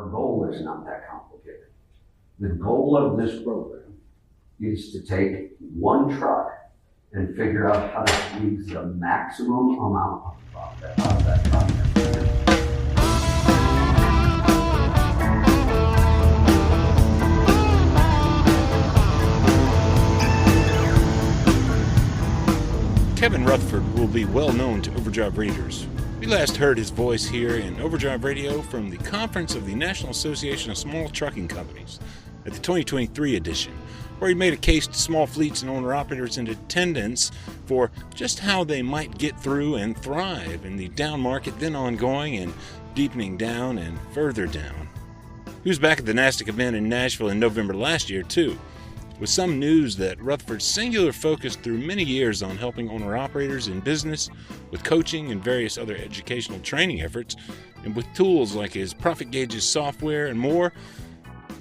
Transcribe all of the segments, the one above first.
Our goal is not that complicated. The goal of this program is to take one truck and figure out how to squeeze the maximum amount of profit out of that truck. Kevin Rutherford will be well known to Overdrive readers. We last heard his voice here in Overdrive Radio from the conference of the National Association of Small Trucking Companies at the 2023 edition, where he made a case to small fleets and owner-operators in attendance for just how they might get through and thrive in the down market then ongoing and deepening down and further down. He was back at the NASTC event in Nashville in November last year, too, with some news that Rutherford's singular focus through many years on helping owner-operators in business with coaching and various other educational training efforts, and with tools like his ProfitGauges software and more.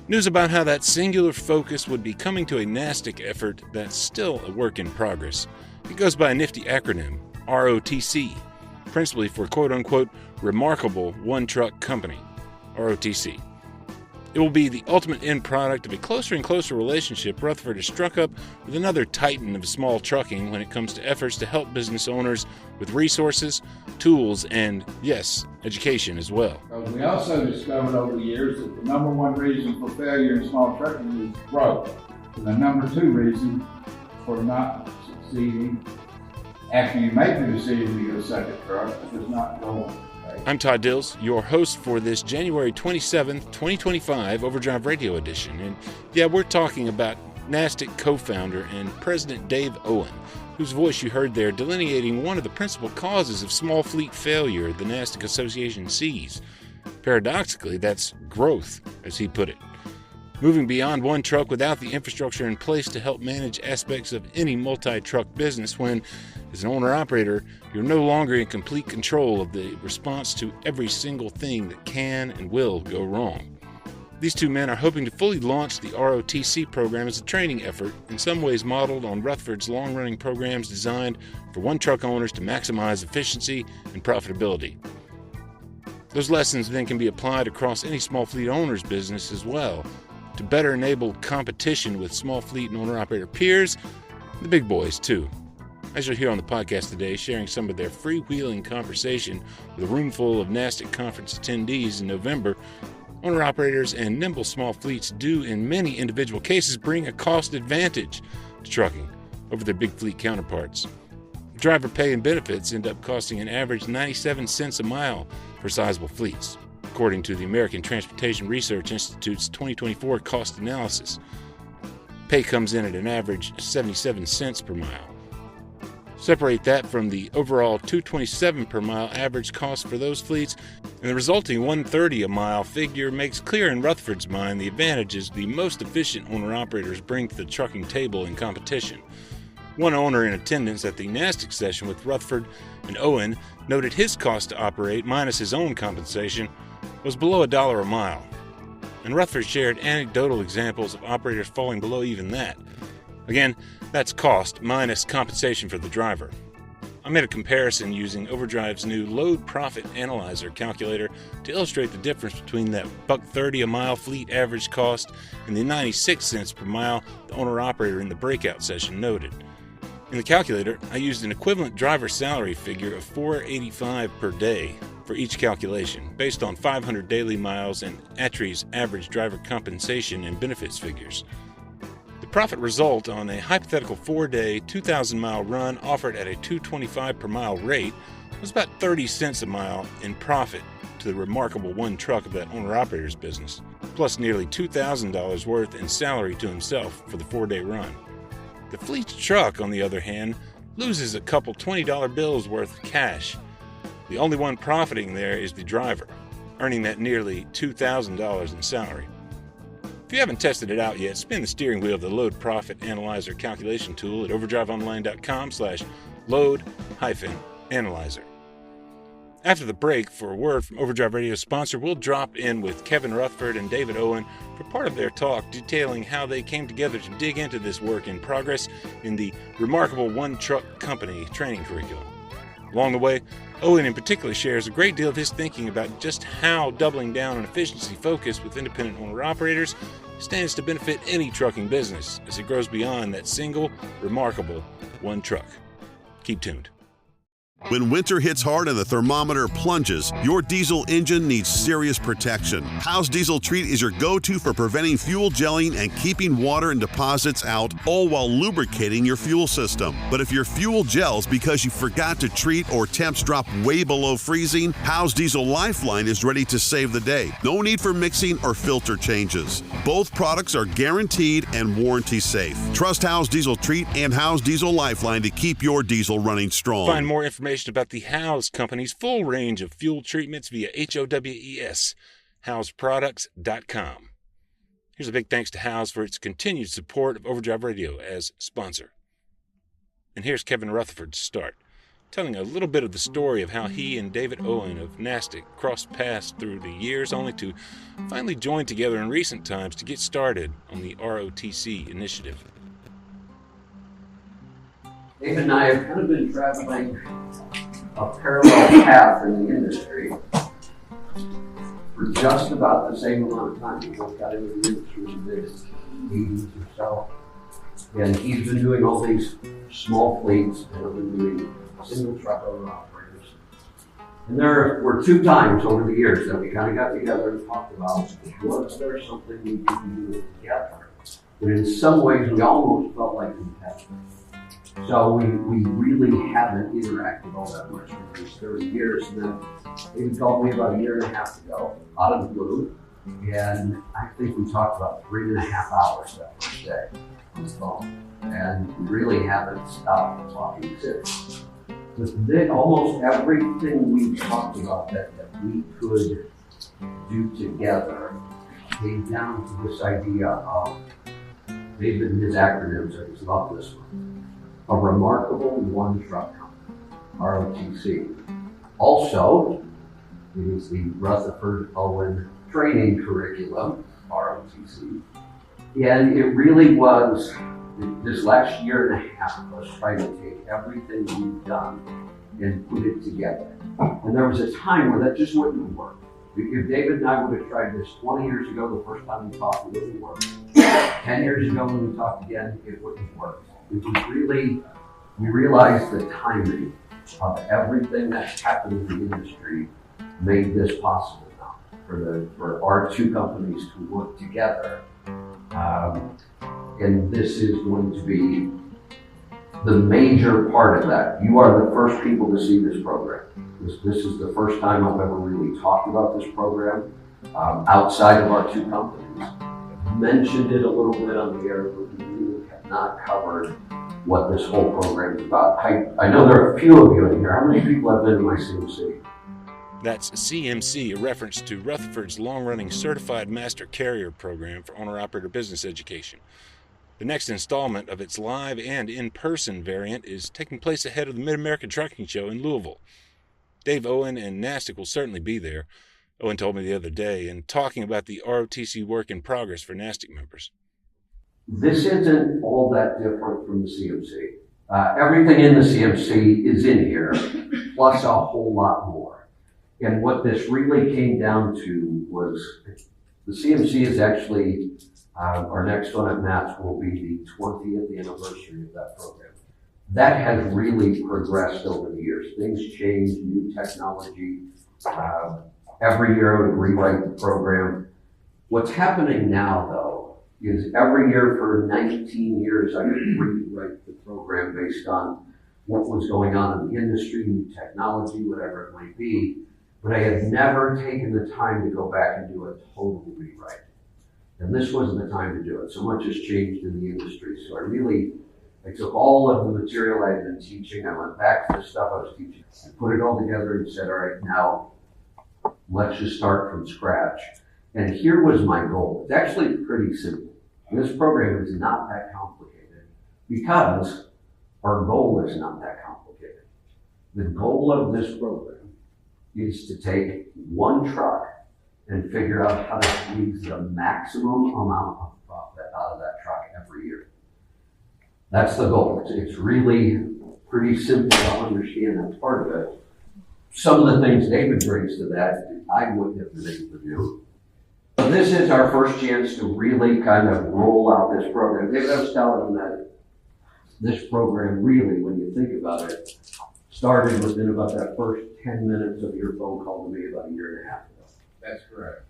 News about how that singular focus would be coming to a NASTC effort that's still a work in progress. It goes by a nifty acronym, ROTC, principally for quote-unquote remarkable one-truck company, ROTC. It will be the ultimate end product of a closer and closer relationship Rutherford has struck up with another titan of small trucking when it comes to efforts to help business owners with resources, tools, and, yes, education as well. We also discovered over the years that the number one reason for failure in small trucking is growth. And the number two reason for not succeeding after you make the decision to get a second truck is not going. I'm Todd Dills, your host for this January 27th, 2025 Overdrive Radio edition. And yeah, we're talking about NASTC co-founder and President Dave Owen, whose voice you heard there delineating one of the principal causes of small fleet failure the NASTC Association sees. Paradoxically, that's growth, as he put it. Moving beyond one truck without the infrastructure in place to help manage aspects of any multi-truck business when, as an owner-operator, you're no longer in complete control of the response to every single thing that can and will go wrong. These two men are hoping to fully launch the ROTC program as a training effort, in some ways modeled on Rutherford's long-running programs designed for one-truck owners to maximize efficiency and profitability. Those lessons then can be applied across any small fleet owner's business as well, to better enable competition with small fleet and owner-operator peers, the big boys too. As you'll hear on the podcast today, sharing some of their freewheeling conversation with a room full of NASTC conference attendees in November, owner-operators and nimble small fleets do in many individual cases bring a cost advantage to trucking over their big fleet counterparts. Driver pay and benefits end up costing an average 97 cents a mile for sizable fleets, according to the American Transportation Research Institute's 2024 cost analysis. Pay comes in at an average 77 cents per mile. Separate that from the overall $2.27 per mile average cost for those fleets, and the resulting $1.30 a mile figure makes clear in Rutherford's mind the advantages the most efficient owner-operators bring to the trucking table in competition. One owner in attendance at the NASTC session with Rutherford and Owen noted his cost to operate minus his own compensation was below $1 a mile, and Rutherford shared anecdotal examples of operators falling below even that. Again, that's cost minus compensation for the driver. I made a comparison using Overdrive's new Load Profit Analyzer calculator to illustrate the difference between that $1.30 a mile fleet average cost and the 96 cents per mile the owner-operator in the breakout session noted. In the calculator, I used an equivalent driver salary figure of $4.85 per day for each calculation, based on 500 daily miles and ATRI's average driver compensation and benefits figures. The profit result on a hypothetical 4-day, 2,000-mile run offered at a $2.25 per mile rate was about 30 cents a mile in profit to the remarkable one truck of that owner-operator's business, plus nearly $2,000 worth in salary to himself for the 4-day run. The fleet's truck, on the other hand, loses a couple $20 bills worth of cash. The only one profiting there is the driver, earning that nearly $2,000 in salary. If you haven't tested it out yet, spin the steering wheel of the Load Profit Analyzer calculation tool at overdriveonline.com/load-analyzer. After the break, for a word from Overdrive Radio's sponsor, we'll drop in with Kevin Rutherford and David Owen for part of their talk detailing how they came together to dig into this work in progress in the remarkable One Truck Company training curriculum. Along the way, Owen in particular shares a great deal of his thinking about just how doubling down on efficiency focus with independent owner-operators stands to benefit any trucking business as it grows beyond that single, remarkable one truck. Keep tuned. When winter hits hard and the thermometer plunges, your diesel engine needs serious protection. Howe's Diesel Treat is your go-to for preventing fuel gelling and keeping water and deposits out, all while lubricating your fuel system. But if your fuel gels because you forgot to treat or temps drop way below freezing, Howe's Diesel Lifeline is ready to save the day. No need for mixing or filter changes. Both products are guaranteed and warranty safe. Trust Howe's Diesel Treat and Howe's Diesel Lifeline to keep your diesel running strong. Find more information about the Howe's Company's full range of fuel treatments via HOWES, HowesProducts.com. Here's a big thanks to Howe's for its continued support of Overdrive Radio as sponsor. And here's Kevin Rutherford to start, telling a little bit of the story of how he and David Owen of NASTC crossed paths through the years, only to finally join together in recent times to get started on the ROTC initiative. Dave and I have kind of been traveling a parallel path in the industry for just about the same amount of time. We both got into the industry in the 80s or so. And he's been doing all these small fleets, and I've been doing single truck owner operators. And there were two times over the years that we kind of got together and talked about, was there something we could do together? But in some ways, we almost felt like competitors. So we really haven't interacted all that much for these 30 years. And then David called me about a year and a half ago, out of the blue, and I think we talked about 3.5 hours that first day on the phone. And we really haven't stopped talking since. But then almost everything we talked about that we could do together came down to this idea of, David and his acronyms, I just love this one. A remarkable one-truck company, ROTC. Also, it is the Rutherford Owen Training Curriculum, ROTC. And it really was, this last year and a half of us trying to take everything we've done and put it together. And there was a time where that just wouldn't work. If David and I would have tried this 20 years ago, the first time we talked, it wouldn't work. 10 years ago when we talked again, it wouldn't work. It was really, we realized the timing of everything that's happened in the industry made this possible now for our two companies to work together. And this is going to be the major part of that. You are the first people to see this program. This is the first time I've ever really talked about this program outside of our two companies. Mentioned it a little bit on the air, but we really have not covered what this whole program is about. I know there are a few of you in here. How many people have been to my CMC? That's CMC, a reference to Rutherford's long-running Certified Master Carrier program for owner-operator business education. The next installment of its live and in-person variant is taking place ahead of the Mid-American Trucking Show in Louisville. Dave Owen and NASTC will certainly be there, Owen told me the other day, in talking about the ROTC work in progress for NASTC members. This isn't all that different from the CMC. Everything in the CMC is in here, plus a whole lot more. And what this really came down to was the CMC is actually, our next one at NATS will be the 20th anniversary of that program. That has really progressed over the years. Things change, new technology. Every year we rewrite the program. What's happening now, though, is every year for 19 years I would rewrite the program based on what was going on in the industry, new technology, whatever it might be. But I had never taken the time to go back and do a total rewrite. And this wasn't the time to do it. So much has changed in the industry. So I took all of the material I had been teaching, I went back to the stuff I was teaching, I put it all together and said, all right, now let's just start from scratch. And here was my goal. It's actually pretty simple. This program is not that complicated because our goal is not that complicated. The goal of this program is to take one truck and figure out how to squeeze the maximum amount of profit out of that truck every year. That's the goal. It's really pretty simple to understand that part of it. Some of the things David brings to that, I wouldn't have been able to do. So this is our first chance to really kind of roll out this program. David, I was telling him that this program really, when you think about it, started within about that first 10 minutes of your phone call to me about a year and a half ago. That's correct.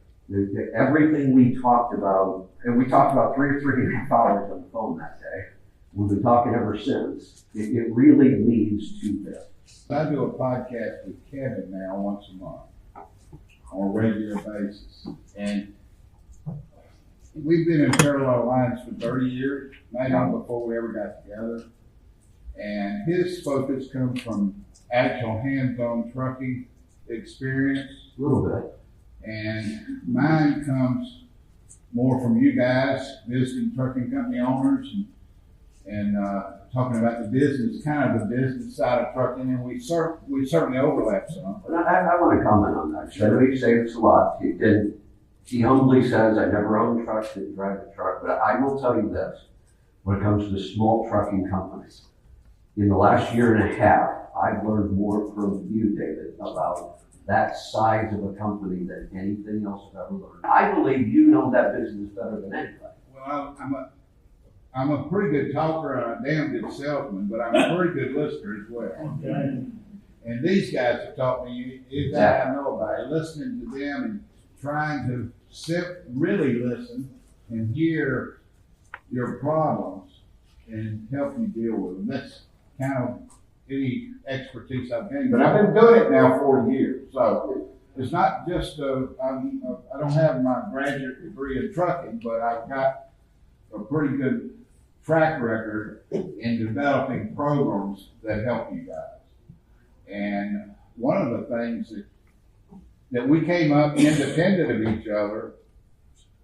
Everything we talked about, and we talked about 3.5 hours on the phone that day. We've been talking ever since. It really leads to this. I do a podcast with Kevin now once a month on a regular basis. And we've been in parallel lines for 30 years, maybe before we ever got together. And his focus comes from actual hands-on trucking experience. A little bit. And mine comes more from you guys visiting trucking company owners and talking about the business, kind of the business side of trucking, and we certainly overlap some. But I want to comment on that. I know he saves a lot. He humbly says, I never owned trucks, didn't drive a truck, but I will tell you this. When it comes to small trucking companies, in the last year and a half, I've learned more from you, David, about that size of a company than anything else I've ever learned. I believe you know that business better than anybody. Well, I'm a pretty good talker and a damn good salesman, but I'm a pretty good listener as well. Okay. And these guys have taught me everything I know about it. Listening to them and trying to really listen and hear your problems and help you deal with them. That's kind of any expertise I've gained. But I've been doing it now 40 years. So it's not just, I don't have my graduate degree in trucking, but I've got a pretty good track record in developing programs that help you guys. And one of the things that we came up independent of each other,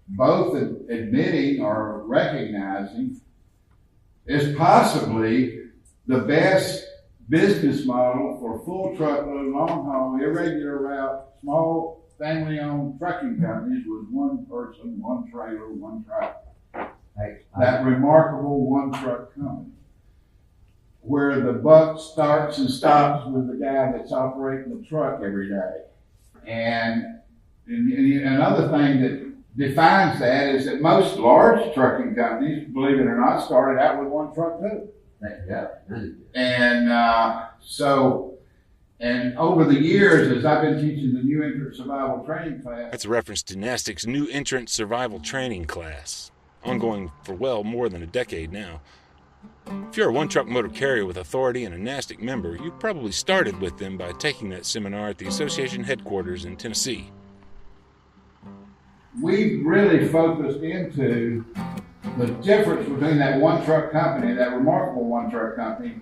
both admitting or recognizing, is possibly the best business model for full truckload, long haul, irregular route, small family-owned trucking companies with one person, one trailer, one truck. That remarkable one truck company, where the buck starts and stops with the guy that's operating the truck every day. And another thing that defines that is that most large trucking companies, believe it or not, started out with one truck too. Yeah. And and over the years, as I've been teaching the new entrant survival training class. That's a reference to NASTC's new entrant survival training class, ongoing for well more than a decade now. If you're a one-truck motor carrier with authority and a NASTC member, you probably started with them by taking that seminar at the association headquarters in Tennessee. We've really focused into the difference between that one-truck company, that remarkable one-truck company,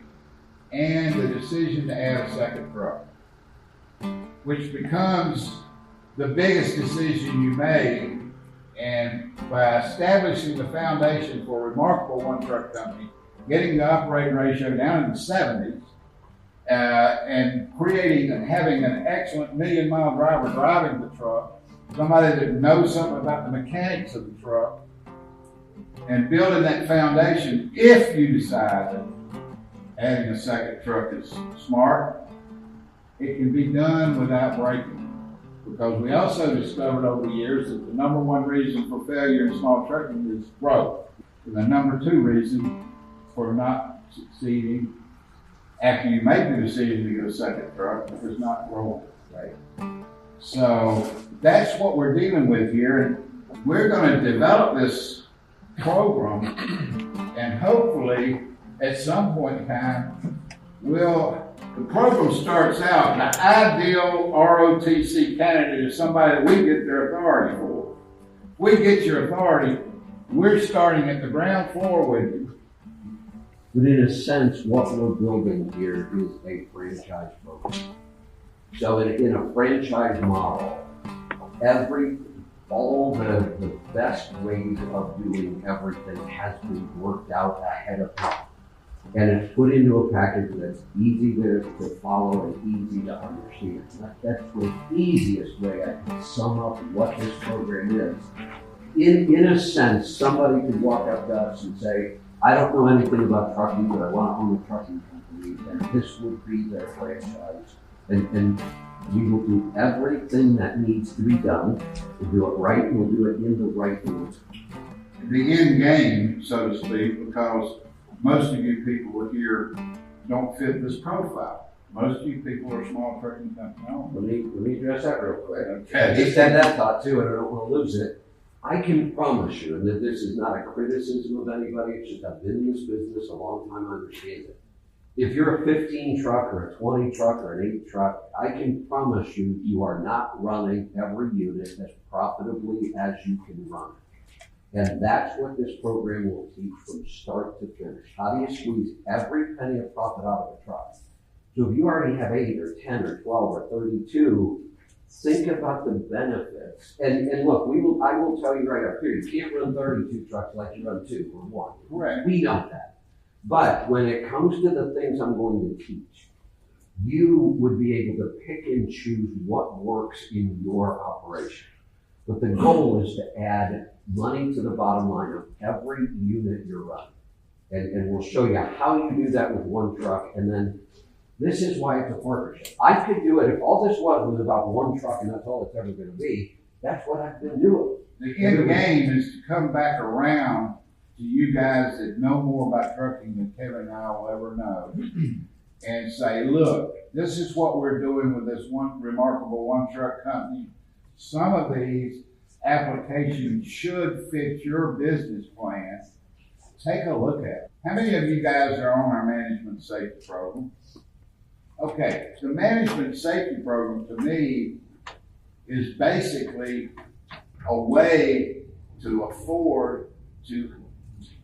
and the decision to add a second truck, which becomes the biggest decision you made. And by establishing the foundation for a remarkable one-truck company, getting the operating ratio down in the 70s, and creating and having an excellent million-mile driver driving the truck, somebody that knows something about the mechanics of the truck, and building that foundation, if you decide that adding a second truck is smart, it can be done without breaking. Because we also discovered over the years that the number one reason for failure in small trucking is growth. And the number two reason for not succeeding after you make the decision to get a second truck is not growing, right? So that's what we're dealing with here. And we're going to develop this program, and hopefully at some point in time, the program starts out, the ideal ROTC candidate is somebody that we get their authority for. If we get your authority, we're starting at the ground floor with you. But in a sense, what we're building here is a franchise program. So in a franchise model, all the best ways of doing everything has been worked out ahead of time. And it's put into a package that's easy to follow and easy to understand. That's the easiest way I can sum up what this program is. In a sense, somebody could walk up to us and say, I don't know anything about trucking, but I want to own a trucking company. company, and this would be their franchise. And we will do everything that needs to be done. We'll do it right, and we'll do it in the right order. The end game, so to speak, because most of you people here don't fit this profile. Most of you people are small trucking company owners. Let me address that real quick. Okay. He said that thought too, and I don't want to lose it. I can promise you, and that this is not a criticism of anybody, it's just I've been in this business a long time, I understand it. If you're a 15 truck or a 20 truck or an 8 truck, I can promise you, you are not running every unit as profitably as you can run it. And that's what this program will teach from start to finish. How do you squeeze every penny of profit out of a truck? So if you already have 8 or 10 or 12 or 32, think about the benefits. And look, I will tell you right up here, you can't run 32 trucks like you run 2 or 1. Correct. We know that. But when it comes to the things I'm going to teach, you would be able to pick and choose what works in your operation. But the goal is to add money to the bottom line of every unit you're running. And we'll show you how you do that with one truck. And then this is why it's a partnership. I could do it if all this was about one truck and that's all it's ever going to be. That's what I've been doing. The end game is to come back around to you guys that know more about trucking than Kevin and I will ever know, and say, look, this is what we're doing with this one remarkable one truck company. Some of these applications should fit your business plan. Take a look at it. How many of you guys are on our management safety program? Okay, the management safety program to me is basically a way to afford to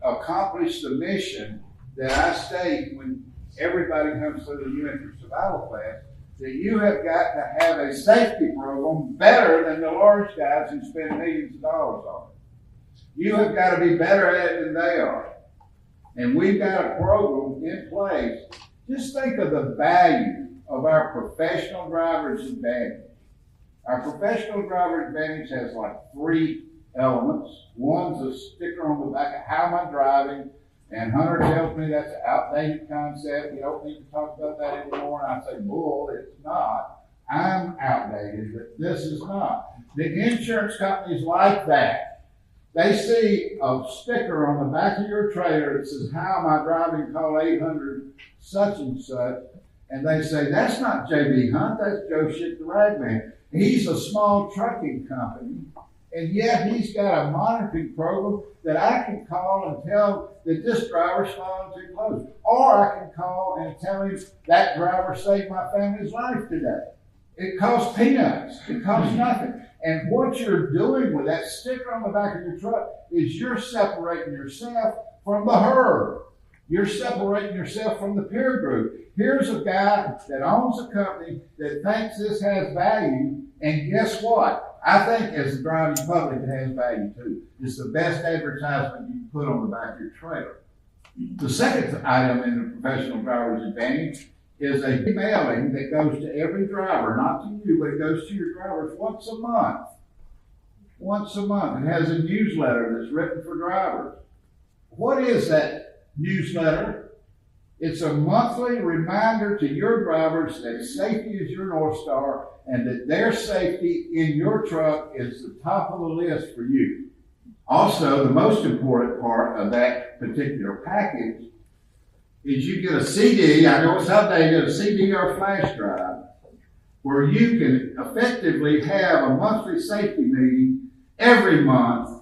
accomplish the mission that I state when everybody comes through the unit survival class, that you have got to have a safety program better than the large guys who spend millions of dollars on it. You have got to be better at it than they are. And we've got a program in place. Just think of the value of our professional driver's advantage. Our professional driver's advantage has like 3 elements. One's a sticker on the back of how am I driving, and Hunter tells me that's an outdated concept. You don't need to talk about that anymore. And I say, bull, it's not. I'm outdated, but this is not. The insurance companies like that. They see a sticker on the back of your trailer that says, how am I driving, call 800 such and such, and they say, that's not J.B. Hunt, that's Joe Shit the Ragman. He's a small trucking company, and yet he's got a monitoring program that I can call and tell that this driver's following too close. Or I can call and tell him that driver saved my family's life today. It costs peanuts. It costs nothing. And what you're doing with that sticker on the back of your truck is you're separating yourself from the herd. You're separating yourself from the peer group. Here's a guy that owns a company that thinks this has value, and guess what? I think as the driving public, it has value too. It's the best advertisement you can put on the back of your trailer. The second item in the professional driver's advantage is a mailing that goes to every driver, not to you, but it goes to your drivers once a month. Once a month. It has a newsletter that's written for drivers. What is that newsletter? It's a monthly reminder to your drivers that safety is your North Star and that their safety in your truck is the top of the list for you. Also, the most important part of that particular package is you get a CD, I know it's outdated, a CD or flash drive, where you can effectively have a monthly safety meeting every month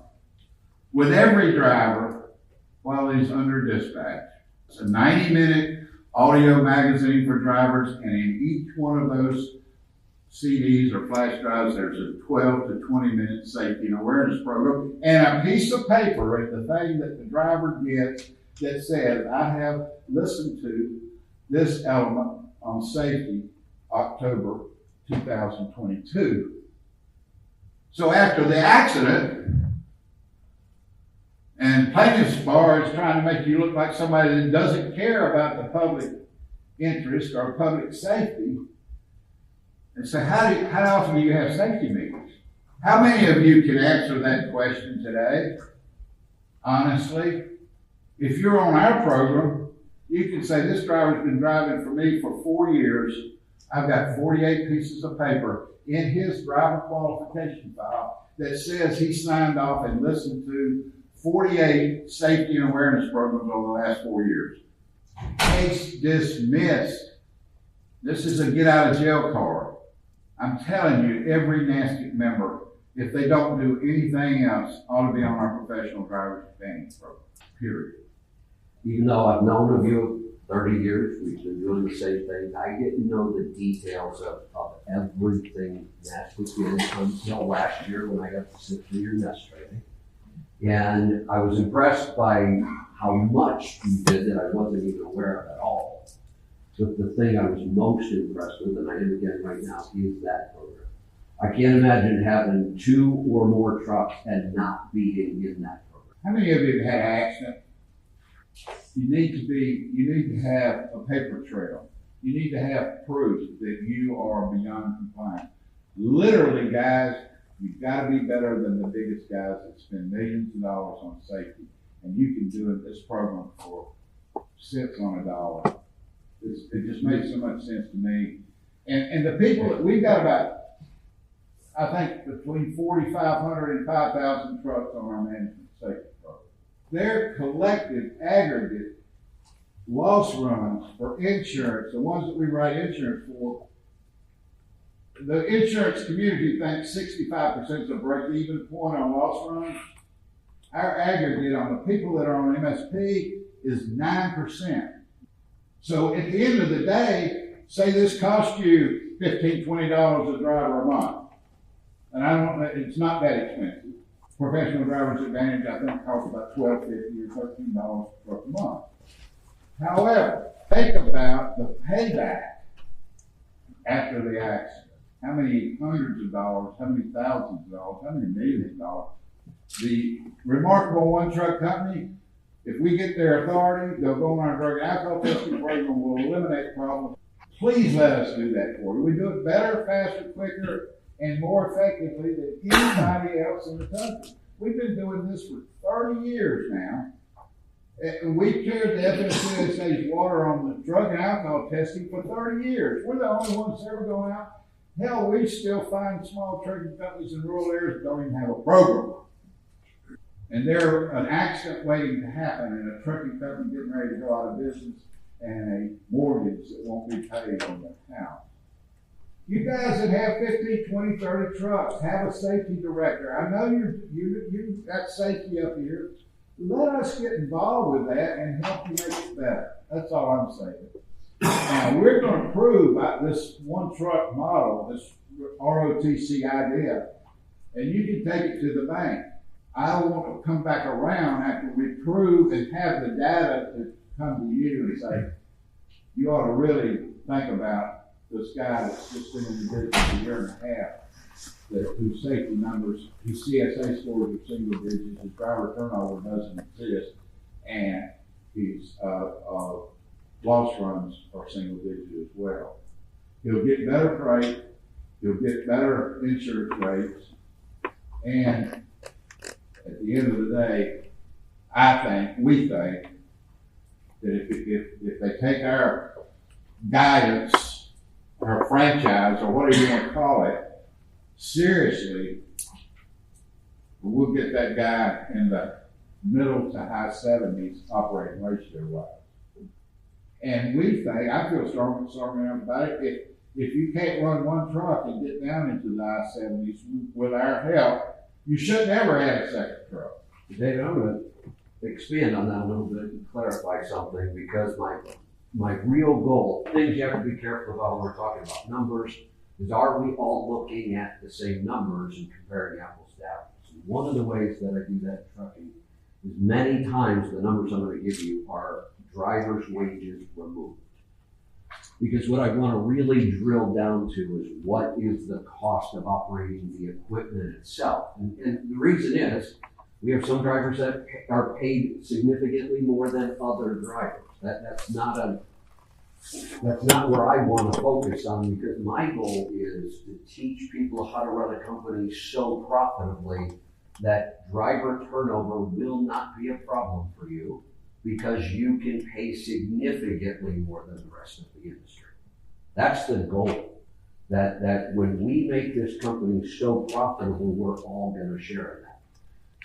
with every driver while he's under dispatch. It's a 90-minute audio magazine for drivers, and in each one of those CDs or flash drives, there's a 12 to 20-minute safety and awareness program, and a piece of paper at the thing that the driver gets that says, I have listened to this element on safety October 2022. So after the accident, and plaintiff's bar is trying to make you look like somebody that doesn't care about the public interest or public safety. And so how often do you have safety meetings? How many of you can answer that question today? Honestly, if you're on our program, You can say, this driver's been driving for me for 4 years. I've got 48 pieces of paper in his driver qualification file that says he signed off and listened to 48 safety and awareness programs over the last 4 years. Case dismissed. This is a get out of jail card. I'm telling you, every NASTC member, if they don't do anything else, ought to be on our professional driver's training program, period. Even though I've known of you 30 years, we've been doing the same thing. I didn't know the details of everything NASTC did until last year when I got to sit through your NEST training. And I was impressed by how much you did that I wasn't even aware of at all. But the thing I was most impressed with, and I am again right now, is that program. I can't imagine having 2 or more trucks and not being in that program. How many of you have had an accident? You need to have a paper trail. You need to have proof that you are beyond compliance. Literally, guys, you've got to be better than the biggest guys that spend millions of dollars on safety. And you can do it, this program, for cents on a dollar. It just makes so much sense to me. And the people that we've got about, I think, between 4,500 and 5,000 trucks on our management safety program. Their collective aggregate loss runs for insurance, the ones that we write insurance for, the insurance community thinks 65% is a break-even point on loss runs. Our aggregate on the people that are on MSP is 9%. So at the end of the day, say this costs you $15, $20 a driver a month. And it's not that expensive. Professional Driver's Advantage, I think, costs about $12.50 or $13 per month. However, think about the payback after the accident. How many hundreds of dollars, how many thousands of dollars, how many millions of dollars. The Remarkable One Truck Company, if we get their authority, they'll go on our drug and alcohol testing program, will eliminate problems. Please let us do that for you. We do it better, faster, quicker, and more effectively than anybody else in the country. We've been doing this for 30 years now. And we've carried the FSCSA's water on the drug and alcohol testing for 30 years. We're the only ones ever going out. Hell, we still find small trucking companies in rural areas that don't even have a program. And they're an accident waiting to happen, and a trucking company getting ready to go out of business, and a mortgage that won't be paid on their house. You guys that have 15, 20, 30 trucks, have a safety director. I know you've got safety up here. Let us get involved with that and help you make it better. That's all I'm saying. Now, we're going to prove this one truck model, this ROTC idea, and you can take it to the bank. I want to come back around after we prove and have the data to come to you and say, you ought to really think about this guy that's just been in the business a year and a half, whose safety numbers, his CSA scores are single digits, his driver turnover doesn't exist, and his loss runs are single digit as well. He'll get better freight, he'll get better insurance rates, and at the end of the day, we think that if they take our guidance, our franchise, or whatever you want to call it, seriously, we'll get that guy in the middle to high 70s operating ratio wise. And we think, I feel strong enough about it, if you can't run one truck and get down into the high 70s with our help, you should never have a second truck. Dave, I'm going to expand on that a little bit and clarify something, because my real goal, things you have to be careful about when we're talking about numbers, is are we all looking at the same numbers and comparing apples to apples? And one of the ways that I do that in trucking is many times the numbers I'm going to give you are drivers' wages removed. Because what I want to really drill down to is what is the cost of operating the equipment itself. And the reason is we have some drivers that are paid significantly more than other drivers. That's not where I want to focus on, because my goal is to teach people how to run a company so profitably that driver turnover will not be a problem for you. because you can pay significantly more than the rest of the industry. That's the goal. That when we make this company so profitable, we're all going to share in that.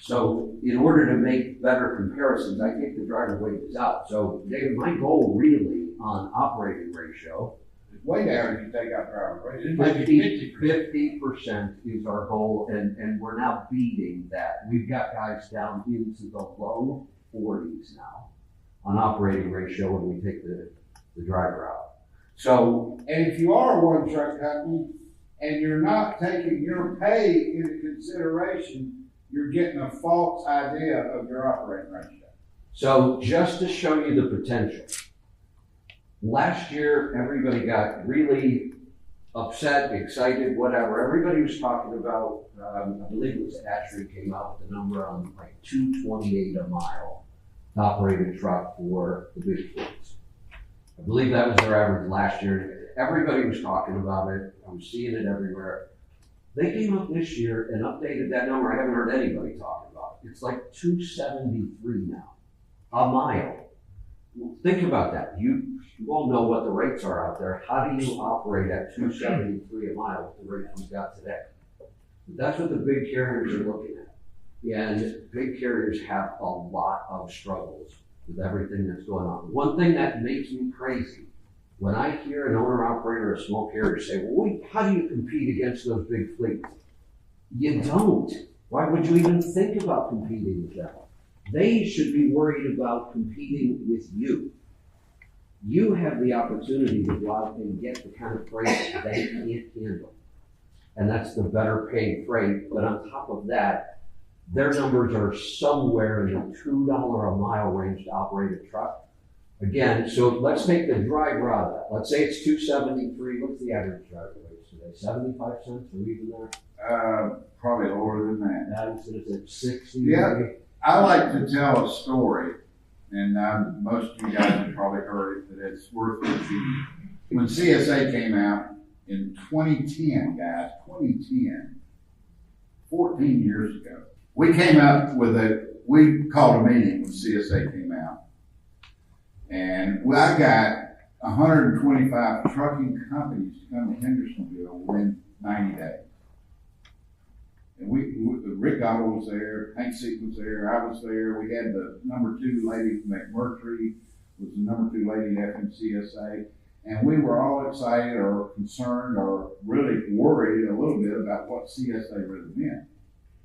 So in order to make better comparisons, I take the driver wages out. So David, my goal really on operating ratio, way down if you take out driver wages. 50% is our goal, and we're now beating that. We've got guys down into the low 40s now on operating ratio when we take the driver out. So, and if you are a one truck company and you're not taking your pay into consideration, you're getting a false idea of your operating ratio. So just to show you the potential, last year everybody got really upset, excited, whatever. Everybody was talking about, I believe it was Ashley came out with the number on like $228 a mile to operate a truck for the big fleets. I believe that was their average last year. Everybody was talking about it. I was seeing it everywhere. They came up this year and updated that number. I haven't heard anybody talking about it. It's like $273 now, a mile. Think about that. You all know what the rates are out there. How do you operate at $273 a mile with the rates we've got today? That's what the big carriers are looking at. And big carriers have a lot of struggles with everything that's going on. One thing that makes me crazy, when I hear an owner-operator of a small carrier say, well, how do you compete against those big fleets? You don't. Why would you even think about competing with them? They should be worried about competing with you. You have the opportunity to go out and get the kind of freight that they can't handle. And that's the better paid freight. But on top of that, their numbers are somewhere in the $2 a mile range to operate a truck. Again, so let's take the driver out of that. Let's say it's $273. What's the average driver wage today? 75 cents or even there? Probably lower than that. That is at 60. Yeah. Maybe? I like to tell a story, and most of you guys have probably heard it, but it's worth repeating. When CSA came out in 2010, guys, 2010, 14 years ago, we came up with we called a meeting when CSA came out, and I got 125 trucking companies to come to Hendersonville within 90 days. And Rick Otto was there, Hank Seek was there, I was there. We had the number 2 lady from McMurtry, was the number 2 lady at FMCSA. And we were all excited or concerned or really worried a little bit about what CSA really meant.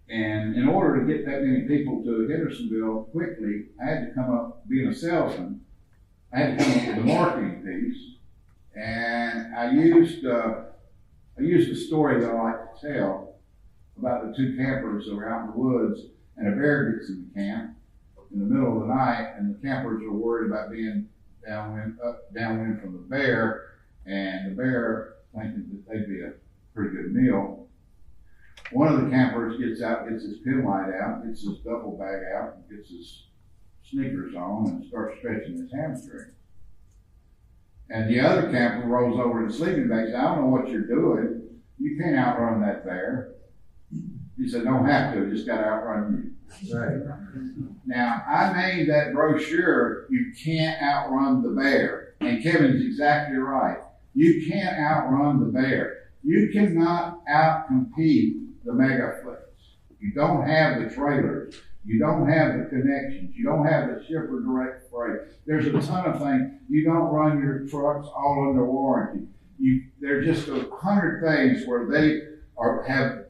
And in order to get that many people to Hendersonville quickly, I had to come up, being a salesman, I had to come up with the marketing piece. And I used a story that I like to tell about the 2 campers that were out in the woods, and a bear gets in the camp in the middle of the night, and the campers are worried about being downwind from the bear, and the bear thinking that they'd be a pretty good meal. One of the campers gets out, gets his pin light out, gets his duffel bag out, and gets his sneakers on, and starts stretching his hamstring. And the other camper rolls over to the sleeping bag and says, I don't know what you're doing. You can't outrun that bear. He said, don't have to, just got to outrun you. Right. Now, I made that brochure, You Can't Outrun the Bear. And Kevin's exactly right. You can't outrun the bear. You cannot outcompete the mega fleets. You don't have the trailers. You don't have the connections. You don't have the shipper direct freight. There's a ton of things. You don't run your trucks all under warranty. There are just 100 things where they have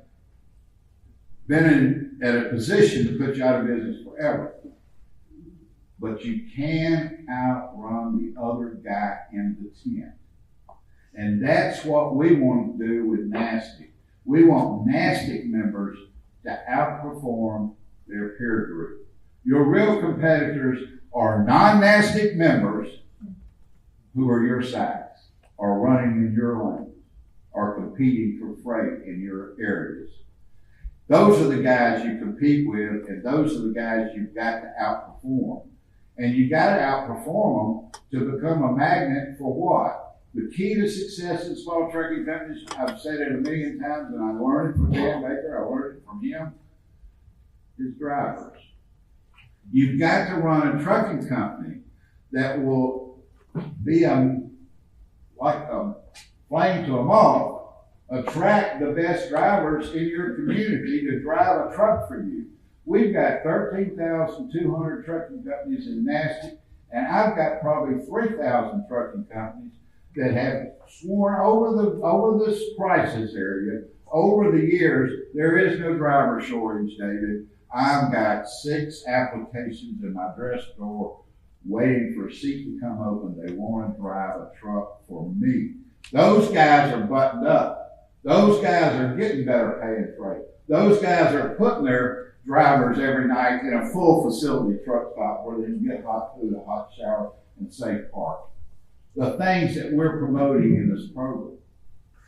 been at a position to put you out of business forever. But you can outrun the other guy in the tent. And that's what we want to do with NASTC. We want NASTC members to outperform their peer group. Your real competitors are non-NASTC members who are your size, are running in your lanes, are competing for freight in your areas. Those are the guys you compete with, and those are the guys you've got to outperform. And you got to outperform them to become a magnet for what? The key to success in small trucking companies, I've said it a million times, and I learned it from Dan Baker, I learned it from him, is drivers. You've got to run a trucking company that will be like a flame to a moth, attract the best drivers in your community to drive a truck for you. We've got 13,200 trucking companies in NASTC, and I've got probably 3,000 trucking companies that have sworn over this crisis area, over the years, there is no driver shortage, David. I've got 6 applications in my dress drawer waiting for a seat to come open. They want to drive a truck for me. Those guys are buttoned up. Those guys are getting better pay and freight. Those guys are putting their drivers every night in a full facility truck stop where they can get hot food, a hot shower, and safe park. The things that we're promoting in this program.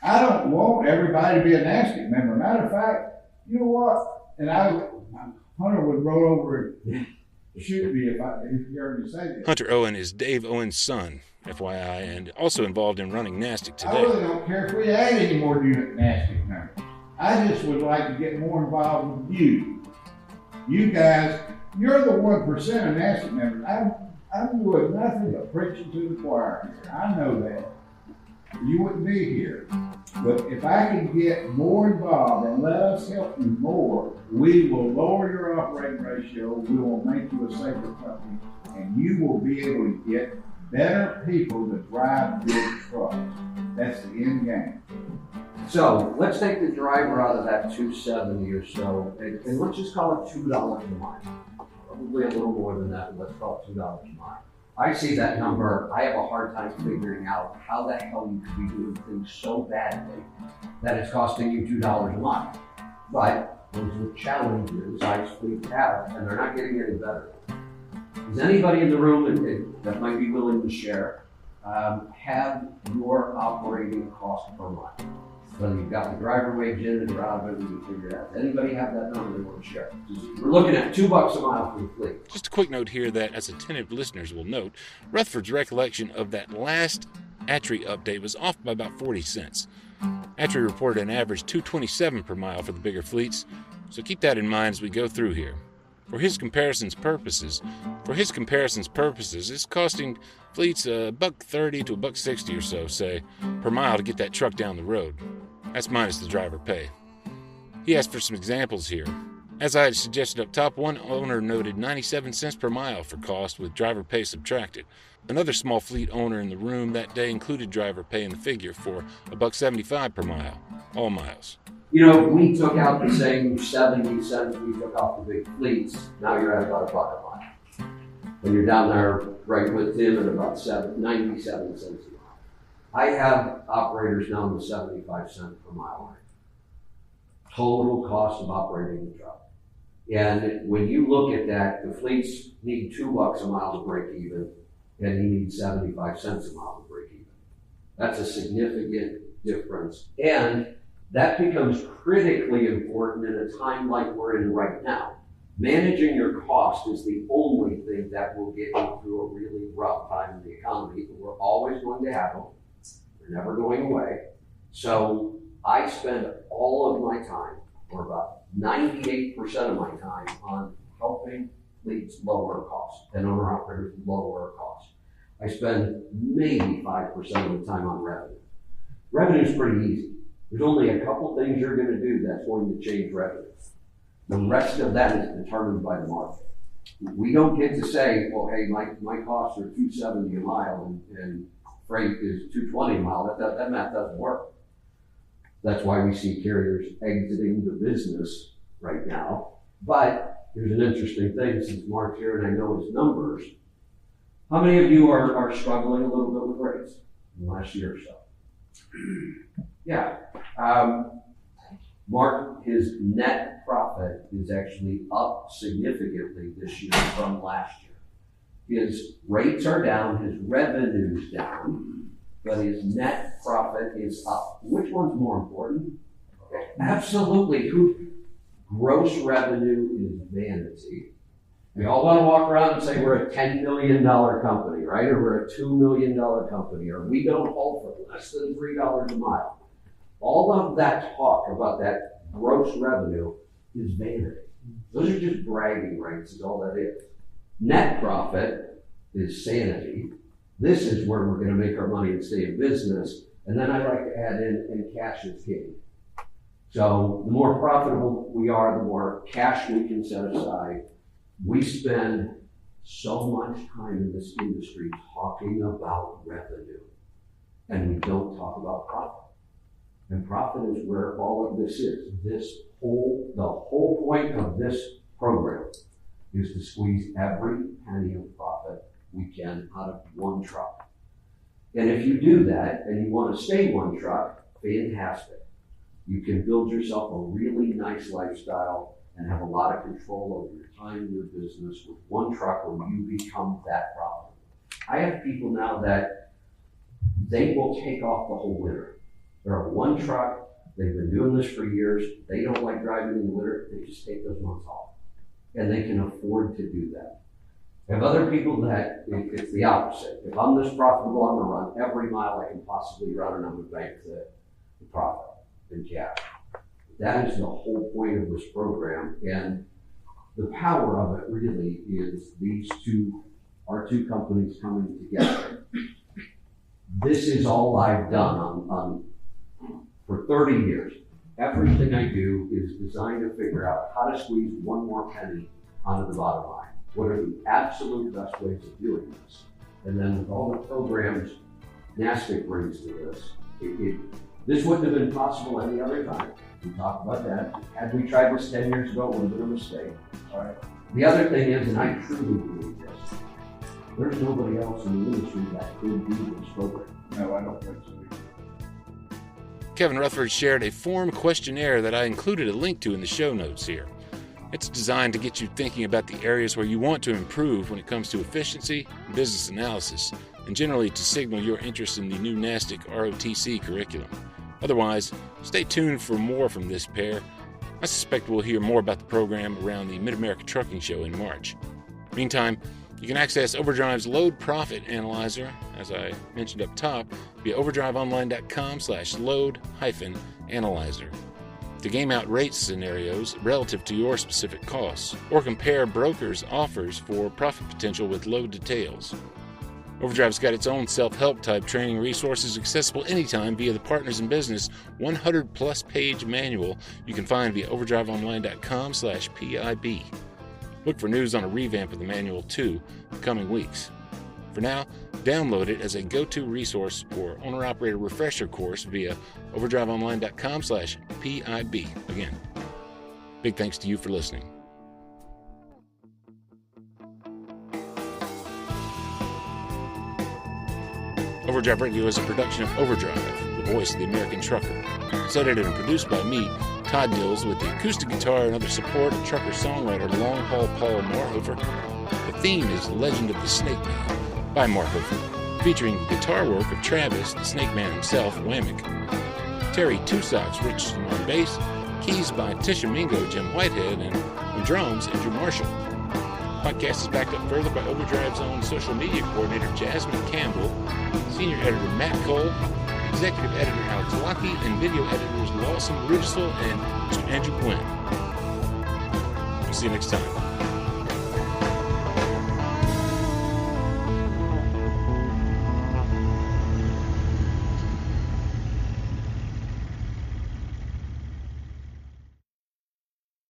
I don't want everybody to be a NASTC member. Matter of fact, you know what? And Hunter would roll over and shoot me if you heard me say this. Hunter Owen is Dave Owen's son, FYI, and also involved in running NASTC today. I really don't care if we add any more unit NASTC members. I just would like to get more involved with you. You guys, you're the 1% of NASTC members. I'm doing nothing but preaching to the choir here. I know that. You wouldn't be here. But if I can get more involved and let us help you more, we will lower your operating ratio, we will make you a safer company, and you will be able to get better people to drive big trucks. That's the end game. So let's take the driver out of that 270 or so, and let's just call it $2 a mile. Probably a little more than that, but let's call it $2 a mile. I see that number, I have a hard time figuring out how the hell you could be doing things so badly that it's costing you $2 a mile. But those are challenges I speak have, and they're not getting any better. Does anybody in the room that might be willing to share have your operating cost per mile? Whether you've got the driver wage in and out of it, we can figure it out. Does anybody have that number they want to share? We're looking at $2 a mile for the fleet. Just a quick note here that, as attentive listeners will note, Rutherford's recollection of that last ATRI update was off by about 40 cents. ATRI reported an average $2.27 per mile for the bigger fleets, so keep that in mind as we go through here. For his comparisons purposes, it's costing fleets $1.30 to $1.60 or so, say, per mile to get that truck down the road. That's minus the driver pay. He asked for some examples here. As I had suggested up top, one owner noted 97 cents per mile for cost with driver pay subtracted. Another small fleet owner in the room that day included driver pay in the figure for $1.75 per mile, all miles. You know, we took out the same 70 cents we took off the big fleets. Now you're at about $1 a mile. And you're down there right with him at about 97 cents a mile. I have operators now in the 75 cents per mile range. Total cost of operating the truck. And when you look at that, the fleets need $2 a mile to break even, and he needs 75 cents a mile to break even. That's a significant difference. And that becomes critically important in a time like we're in right now. Managing your cost is the only thing that will get you through a really rough time in the economy. We're always going to have them. They're never going away. So I spend all of my time, or about 98% of my time, on helping fleets lower costs and owner-operators lower costs. I spend maybe 5% of the time on revenue. Revenue is pretty easy. There's only a couple things you're going to do that's going to change revenue. The rest of that is determined by the market. We don't get to say, well, hey, my costs are $2.70 a mile and freight is $2.20 a mile. That math doesn't work. That's why we see carriers exiting the business right now. But here's an interesting thing, since Mark's here and I know his numbers. How many of you are struggling a little bit with rates in the last year or so? Yeah. Mark, his net profit is actually up significantly this year from last year. His rates are down, his revenue's down, but his net profit is up. Which one's more important? Okay. Absolutely. Gross revenue is vanity. We all want to walk around and say we're a $10 million company, right? Or we're a $2 million company, or we don't haul for less than $3 a mile. All of that talk about that gross revenue is vanity. Those are just bragging rights, is all that is. Net profit is sanity. This is where we're going to make our money and stay in business. And then I like to add in, and cash is king. So the more profitable we are, the more cash we can set aside. We spend so much time in this industry talking about revenue, and we don't talk about profit. And profit is where all of this is. The whole point of this program is to squeeze every penny of profit we can out of one truck. And if you do that and you want to stay one truck, fantastic. You can build yourself a really nice lifestyle and have a lot of control over your time, your business with one truck where you become that profitable. I have people now that they will take off the whole winter. They're on one truck, they've been doing this for years, they don't like driving in the winter, they just take those months off. And they can afford to do that. I have other people that it's the opposite. If I'm this profitable, I'm gonna run every mile I can possibly run and I'm gonna bank the profit in cash. That is the whole point of this program. And the power of it really is our two companies coming together. This is all I've done for 30 years. Everything I do is designed to figure out how to squeeze one more penny onto the bottom line. What are the absolute best ways of doing this? And then with all the programs NASTC brings to this, this wouldn't have been possible any other time. We talked about that. Had we tried this 10 years ago, it would have been a mistake. All right. The other thing is, and I truly believe this, there's nobody else in the industry that could do this program. No, I don't think so. Kevin Rutherford shared a form questionnaire that I included a link to in the show notes here. It's designed to get you thinking about the areas where you want to improve when it comes to efficiency and business analysis, and generally to signal your interest in the new NASTC ROTC curriculum. Otherwise, stay tuned for more from this pair. I suspect we'll hear more about the program around the Mid-America Trucking Show in March. Meantime, you can access Overdrive's Load Profit Analyzer, as I mentioned up top, via overdriveonline.com/load-analyzer. To game out rate scenarios relative to your specific costs, or compare brokers' offers for profit potential with load details. Overdrive's got its own self-help type training resources accessible anytime via the Partners in Business 100-plus page manual you can find via overdriveonline.com/PIB. Look for news on a revamp of the manual too in the coming weeks. For now, download it as a go-to resource or owner-operator refresher course via overdriveonline.com/PIB. Again, big thanks to you for listening. Overdrive Radio is a production of Overdrive, the voice of the American trucker. It's edited and produced by me, Todd Dills, with the acoustic guitar and other support of trucker-songwriter Long Haul Paul Marhofer. The theme is Legend of the Snake Man by Marhofer, featuring the guitar work of Travis, the Snake Man himself, Whammick. Terry Two Socks Richardson on bass, keys by Tisha Mingo, Jim Whitehead, and on drums, Andrew Marshall. The podcast is backed up further by Overdrive's own social media coordinator, Jasmine Campbell, senior editor, Matt Cole, executive editor, Alex Lockey, and video editors, Lawson Rudisell and Mr. Andrew Quinn. We'll see you next time.